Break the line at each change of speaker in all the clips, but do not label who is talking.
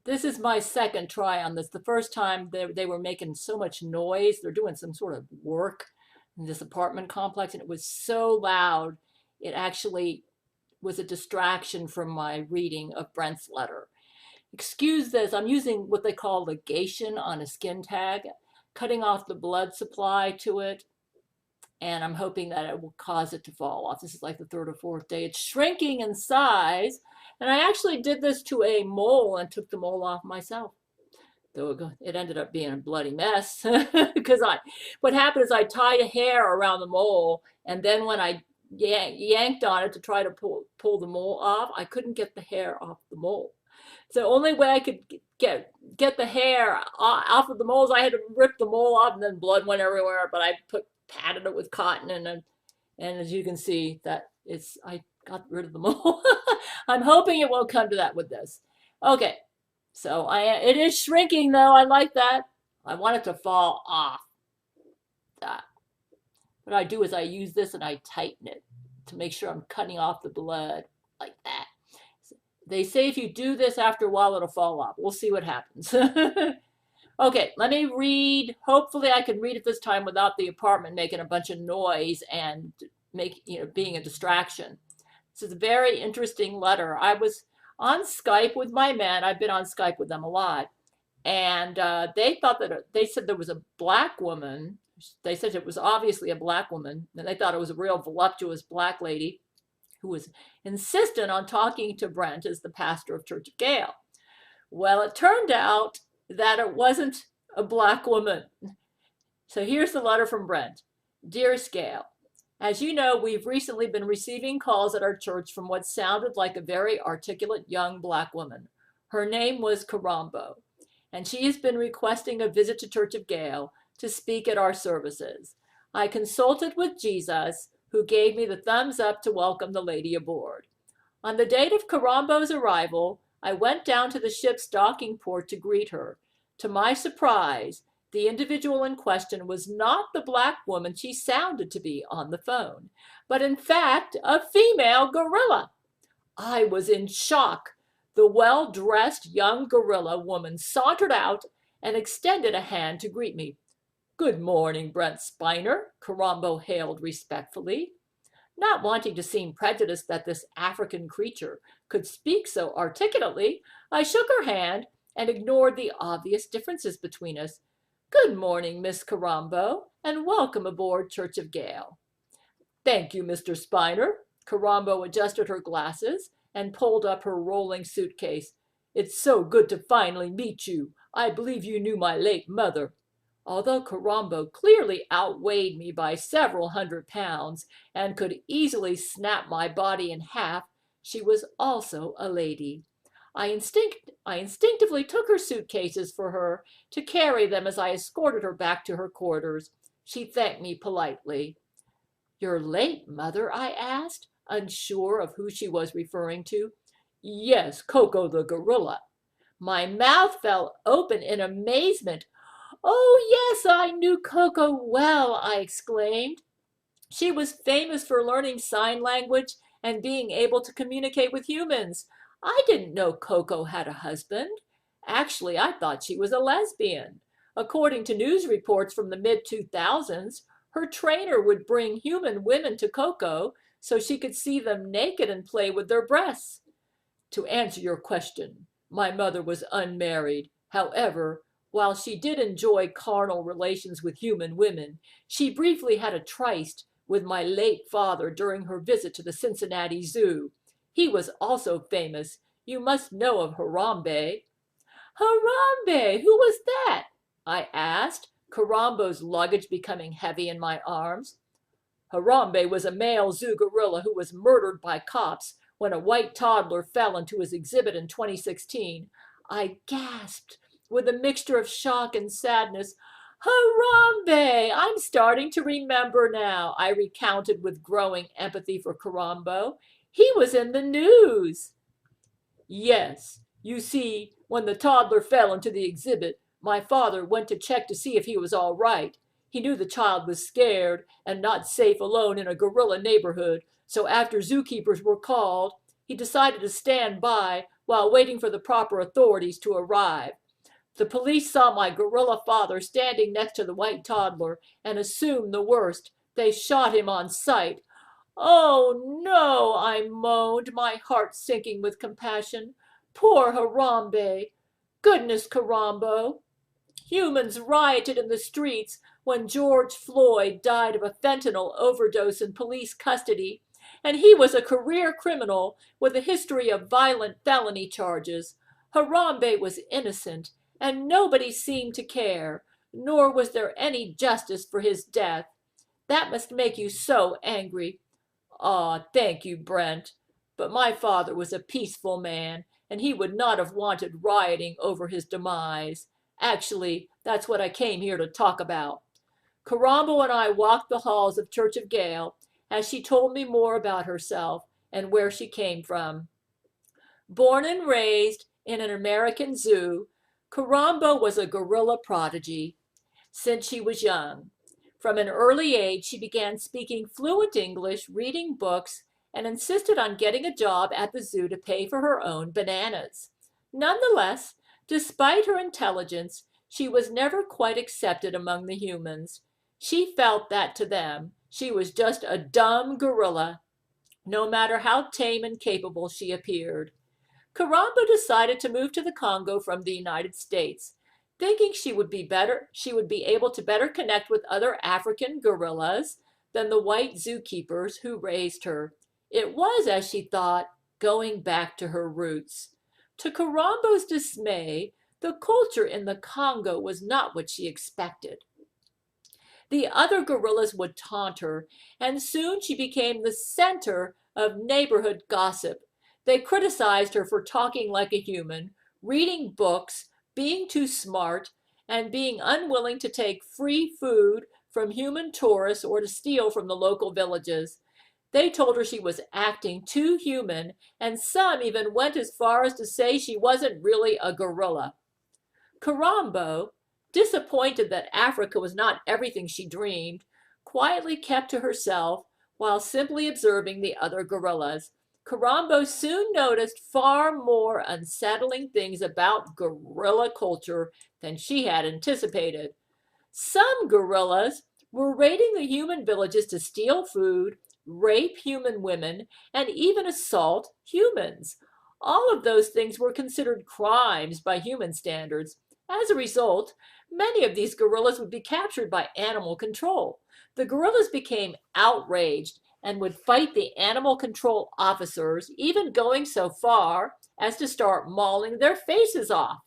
This is my second try on this. The first time they were making so much noise. They're doing some sort of work in this apartment complex, and it was so loud. It actually was a distraction from my reading of Brent's letter. Excuse this, I'm using what they call ligation on a skin tag, cutting off the blood supply to it, and I'm hoping that it will cause it to fall off. This is like the third or fourth day. It's shrinking in size, and I actually did this to a mole and took the mole off myself. Though it ended up being a bloody mess because what happened is I tied a hair around the mole, and then when I yanked on it to try to pull the mole off, I couldn't get the hair off the mole. So the only way I could get the hair off of the moles, I had to rip the mole off, and then blood went everywhere. But I patted it with cotton, and as you can see, I got rid of the mole. I'm hoping it won't come to that with this. Okay, so it is shrinking though. I like that. I want it to fall off. That. What I do is I use this and I tighten it to make sure I'm cutting off the blood like that. They say if you do this after a while, it'll fall off. We'll see what happens. Okay, let me read. Hopefully I can read it this time without the apartment making a bunch of noise and being a distraction. This is a very interesting letter. I was on Skype with my men. I've been on Skype with them a lot. And they said there was a black woman. They said it was obviously a black woman. And they thought it was a real voluptuous black lady who was insistent on talking to Brent as the pastor of Church of Gail. Well, it turned out that it wasn't a black woman. So here's the letter from Brent. Dearest Gail, as you know, we've recently been receiving calls at our church from what sounded like a very articulate young black woman. Her name was Korambo, and she has been requesting a visit to Church of Gail to speak at our services. I consulted with Jesus, who gave me the thumbs up to welcome the lady aboard. On the date of Korambo's arrival, I went down to the ship's docking port to greet her. To my surprise, the individual in question was not the black woman she sounded to be on the phone, but in fact a female gorilla. I was in shock. The well-dressed young gorilla woman sauntered out and extended a hand to greet me. Good morning, Brent Spiner, Korambo hailed respectfully. Not wanting to seem prejudiced that this African creature could speak so articulately, I shook her hand and ignored the obvious differences between us. Good morning, Miss Korambo, and welcome aboard Church of Gail. Thank you, Mr. Spiner. Korambo adjusted her glasses and pulled up her rolling suitcase. It's so good to finally meet you. I believe you knew my late mother. Although Korambo clearly outweighed me by several 100 pounds and could easily snap my body in half, she was also a lady. I instinctively took her suitcases for her to carry them as I escorted her back to her quarters. She thanked me politely. Your late mother? I asked, unsure of who she was referring to. Yes, Coco the gorilla. My mouth fell open in amazement. Oh, yes, I knew Coco well, I exclaimed. She was famous for learning sign language and being able to communicate with humans. I didn't know Coco had a husband. Actually, I thought she was a lesbian. According to news reports from the mid-2000s, her trainer would bring human women to Coco so she could see them naked and play with their breasts. To answer your question, my mother was unmarried. However, while she did enjoy carnal relations with human women, she briefly had a tryst with my late father during her visit to the Cincinnati Zoo. He was also famous. You must know of Harambe. Harambe, who was that? I asked, Korambo's luggage becoming heavy in my arms. Harambe was a male zoo gorilla who was murdered by cops when a white toddler fell into his exhibit in 2016. I gasped with a mixture of shock and sadness. Harambe! I'm starting to remember now, I recounted with growing empathy for Korambo. He was in the news. Yes, you see, when the toddler fell into the exhibit, my father went to check to see if he was all right. He knew the child was scared and not safe alone in a gorilla neighborhood, so after zookeepers were called, he decided to stand by while waiting for the proper authorities to arrive. The police saw my gorilla father standing next to the white toddler and assumed the worst. They shot him on sight. Oh, no, I moaned, my heart sinking with compassion. Poor Harambe. Goodness, Korambo. Humans rioted in the streets when George Floyd died of a fentanyl overdose in police custody, and he was a career criminal with a history of violent felony charges. Harambe was innocent, and nobody seemed to care, nor was there any justice for his death. That must make you so angry. Ah, thank you, Brent. But my father was a peaceful man, and he would not have wanted rioting over his demise. Actually, that's what I came here to talk about. Korambo and I walked the halls of Church of Gail as she told me more about herself and where she came from. Born and raised in an American zoo, Korambo was a gorilla prodigy since she was young. From an early age, she began speaking fluent English, reading books, and insisted on getting a job at the zoo to pay for her own bananas. Nonetheless, despite her intelligence, she was never quite accepted among the humans. She felt that to them, she was just a dumb gorilla, no matter how tame and capable she appeared. Korambo decided to move to the Congo from the United States, thinking she would be able to better connect with other African gorillas than the white zookeepers who raised her. It was, as she thought, going back to her roots. To Korambo's dismay, the culture in the Congo was not what she expected. The other gorillas would taunt her, and soon she became the center of neighborhood gossip. They criticized her for talking like a human, reading books, being too smart, and being unwilling to take free food from human tourists or to steal from the local villages. They told her she was acting too human, and some even went as far as to say she wasn't really a gorilla. Korambo, disappointed that Africa was not everything she dreamed, quietly kept to herself while simply observing the other gorillas. Korambo soon noticed far more unsettling things about gorilla culture than she had anticipated. Some gorillas were raiding the human villages to steal food, rape human women, and even assault humans. All of those things were considered crimes by human standards. As a result, many of these gorillas would be captured by animal control. The gorillas became outraged and would fight the animal control officers, even going so far as to start mauling their faces off.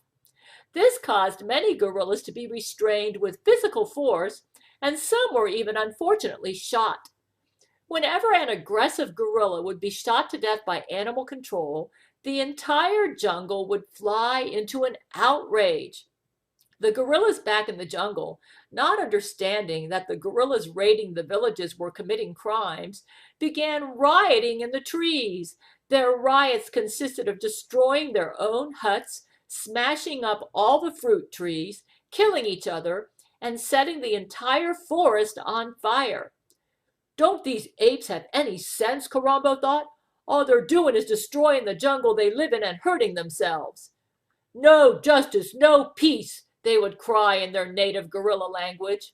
This caused many gorillas to be restrained with physical force, and some were even unfortunately shot. Whenever an aggressive gorilla would be shot to death by animal control, the entire jungle would fly into an outrage. The gorillas back in the jungle, not understanding that the gorillas raiding the villages were committing crimes, began rioting in the trees. Their riots consisted of destroying their own huts, smashing up all the fruit trees, killing each other, and setting the entire forest on fire. Don't these apes have any sense, Korambo thought. All they're doing is destroying the jungle they live in and hurting themselves. No justice, no peace, they would cry in their native gorilla language.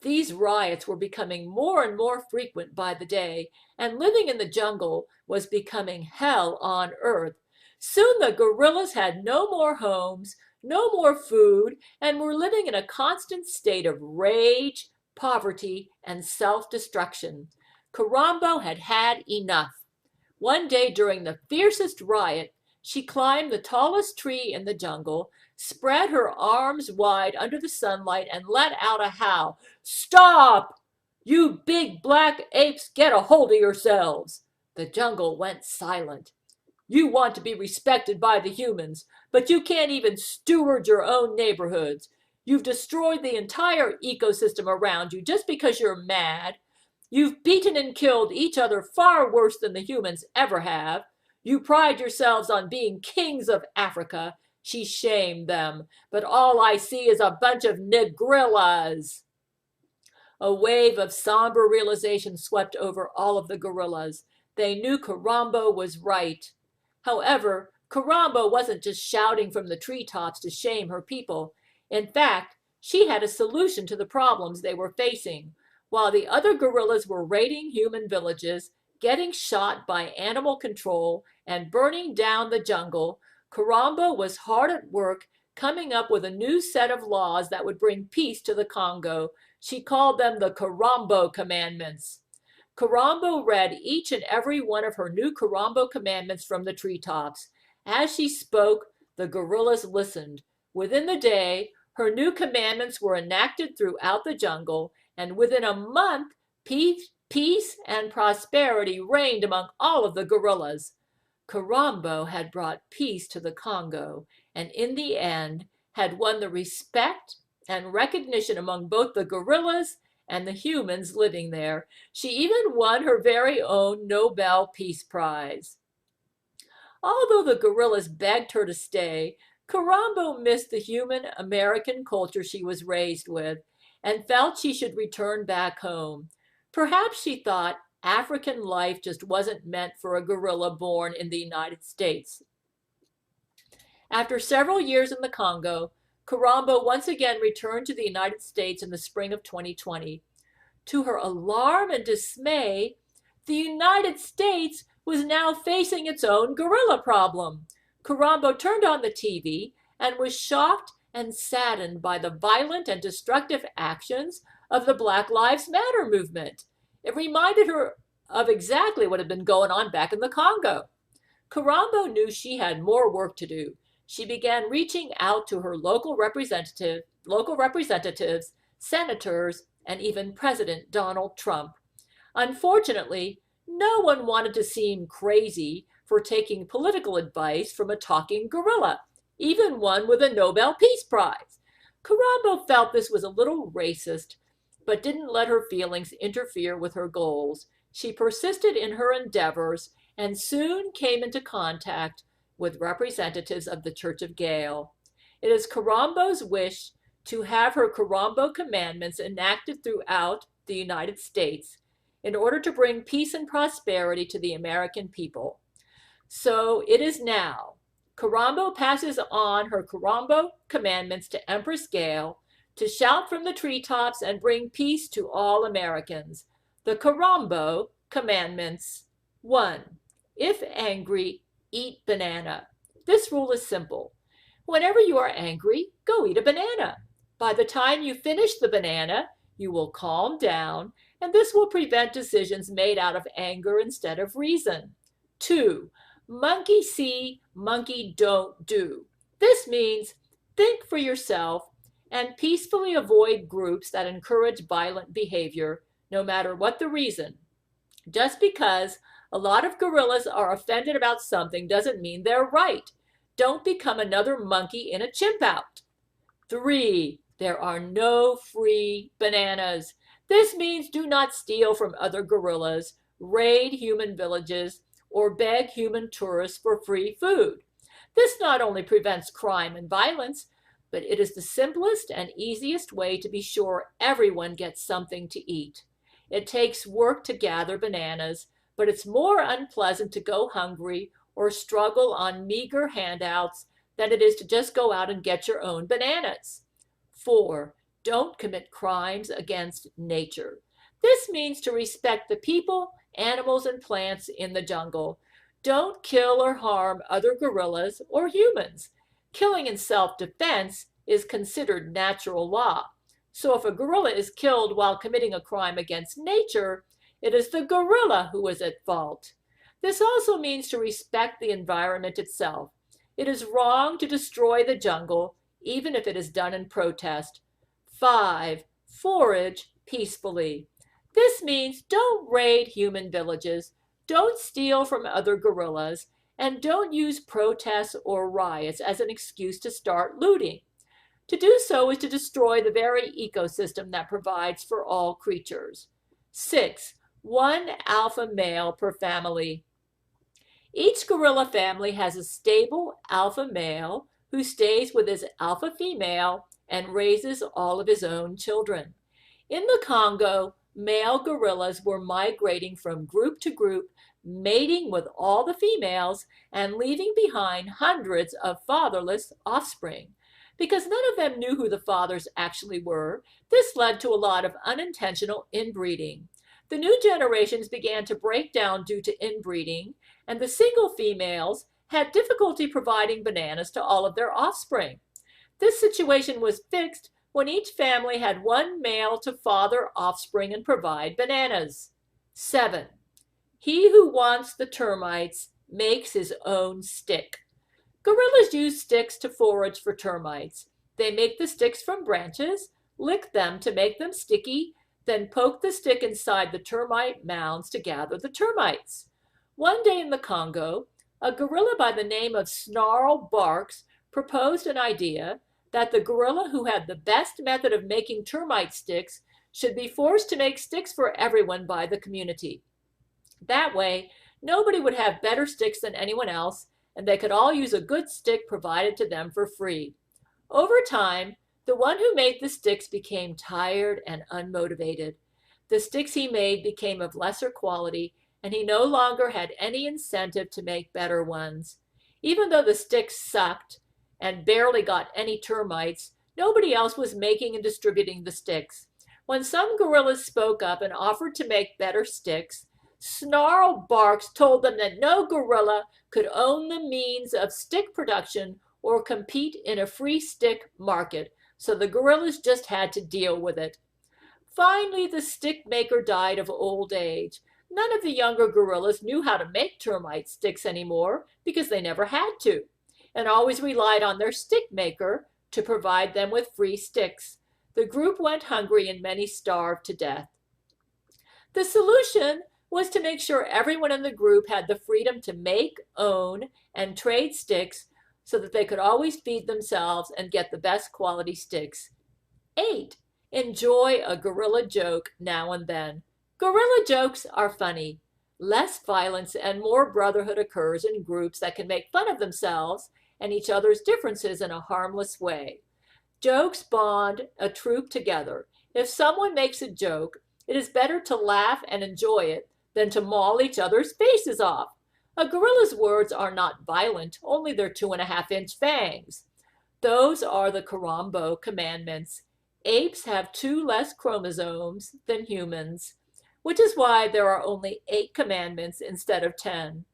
These riots were becoming more and more frequent by the day, and living in the jungle was becoming hell on earth. Soon the gorillas had no more homes, no more food, and were living in a constant state of rage, poverty, and self-destruction. Korambo had had enough. One day during the fiercest riot, she climbed the tallest tree in the jungle, spread her arms wide under the sunlight, and let out a howl. Stop! You big black apes, get a hold of yourselves! The jungle went silent. You want to be respected by the humans, but you can't even steward your own neighborhoods. You've destroyed the entire ecosystem around you just because you're mad. You've beaten and killed each other far worse than the humans ever have. You pride yourselves on being kings of Africa. She shamed them. But all I see is a bunch of negrillas. A wave of somber realization swept over all of the gorillas. They knew Korambo was right. However, Korambo wasn't just shouting from the treetops to shame her people. In fact, she had a solution to the problems they were facing. While the other gorillas were raiding human villages, getting shot by animal control, and burning down the jungle, Korambo was hard at work coming up with a new set of laws that would bring peace to the Congo. She called them the Korambo Commandments. Korambo read each and every one of her new Korambo commandments from the treetops. As she spoke, the gorillas listened. Within the day, her new commandments were enacted throughout the jungle, and within a month, peace and prosperity reigned among all of the gorillas. Korambo had brought peace to the Congo, and in the end had won the respect and recognition among both the gorillas and the humans living there. She even won her very own Nobel Peace Prize. Although the gorillas begged her to stay, Korambo missed the human American culture she was raised with and felt she should return back home. Perhaps she thought African life just wasn't meant for a gorilla born in the United States. After several years in the Congo, Korambo once again returned to the United States in the spring of 2020. To her alarm and dismay, the United States was now facing its own gorilla problem. Korambo turned on the TV and was shocked and saddened by the violent and destructive actions of the Black Lives Matter movement. It reminded her of exactly what had been going on back in the Congo. Korambo knew she had more work to do. She began reaching out to her local representatives, senators, and even President Donald Trump. Unfortunately, no one wanted to seem crazy for taking political advice from a talking gorilla, even one with a Nobel Peace Prize. Korambo felt this was a little racist, but didn't let her feelings interfere with her goals. She persisted in her endeavors and soon came into contact with representatives of the Church of Gail. It is Korambo's wish to have her Korambo commandments enacted throughout the United States in order to bring peace and prosperity to the American people. So it is now. Korambo passes on her Korambo commandments to Empress Gail to shout from the treetops and bring peace to all Americans. The Korambo commandments. 1. If angry, eat banana. This rule is simple. Whenever you are angry, go eat a banana. By the time you finish the banana, you will calm down, and this will prevent decisions made out of anger instead of reason. 2. Monkey see, monkey don't do. This means think for yourself and peacefully avoid groups that encourage violent behavior, no matter what the reason. Just because a lot of gorillas are offended about something doesn't mean they're right. Don't become another monkey in a chimp out. 3. There are no free bananas. This means do not steal from other gorillas, raid human villages, or beg human tourists for free food. This not only prevents crime and violence, but it is the simplest and easiest way to be sure everyone gets something to eat. It takes work to gather bananas, but it's more unpleasant to go hungry or struggle on meager handouts than it is to just go out and get your own bananas. 4. Don't commit crimes against nature. This means to respect the people, animals, and plants in the jungle. Don't kill or harm other gorillas or humans. Killing in self-defense is considered natural law. So if a gorilla is killed while committing a crime against nature, it is the gorilla who is at fault. This also means to respect the environment itself. It is wrong to destroy the jungle, even if it is done in protest. 5. Forage peacefully. This means don't raid human villages, don't steal from other gorillas, and don't use protests or riots as an excuse to start looting. To do so is to destroy the very ecosystem that provides for all creatures. 6. One alpha male per family. Each gorilla family has a stable alpha male who stays with his alpha female and raises all of his own children. In the Congo, male gorillas were migrating from group to group, mating with all the females and leaving behind hundreds of fatherless offspring. Because none of them knew who the fathers actually were, this led to a lot of unintentional inbreeding. The new generations began to break down due to inbreeding, and the single females had difficulty providing bananas to all of their offspring. This situation was fixed when each family had one male to father offspring and provide bananas. 7. He who wants the termites makes his own stick. Gorillas use sticks to forage for termites. They make the sticks from branches, lick them to make them sticky, then poke the stick inside the termite mounds to gather the termites. One day in the Congo, a gorilla by the name of Snarl Barks proposed an idea that the gorilla who had the best method of making termite sticks should be forced to make sticks for everyone by the community. That way, nobody would have better sticks than anyone else, and they could all use a good stick provided to them for free. Over time, the one who made the sticks became tired and unmotivated. The sticks he made became of lesser quality, and he no longer had any incentive to make better ones. Even though the sticks sucked and barely got any termites, nobody else was making and distributing the sticks. When some gorillas spoke up and offered to make better sticks, Snarl Barks told them that no gorilla could own the means of stick production or compete in a free stick market, so the gorillas just had to deal with it. Finally, the stick maker died of old age. None of the younger gorillas knew how to make termite sticks anymore because they never had to, and always relied on their stick maker to provide them with free sticks. The group went hungry and many starved to death. The solution was to make sure everyone in the group had the freedom to make, own, and trade sticks so that they could always feed themselves and get the best quality sticks. 8. Enjoy a gorilla joke now and then. Gorilla jokes are funny. Less violence and more brotherhood occurs in groups that can make fun of themselves and each other's differences in a harmless way. Jokes bond a troop together. If someone makes a joke, it is better to laugh and enjoy it than to maul each other's faces off. A gorilla's words are not violent, only their 2.5-inch fangs. Those are the Korambo commandments. Apes have 2 less chromosomes than humans, which is why there are only 8 commandments instead of 10.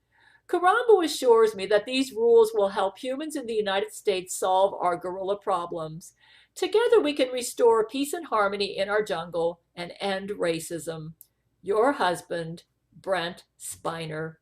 Korambo assures me that these rules will help humans in the United States solve our gorilla problems. Together we can restore peace and harmony in our jungle and end racism. Your husband, Brent Spiner.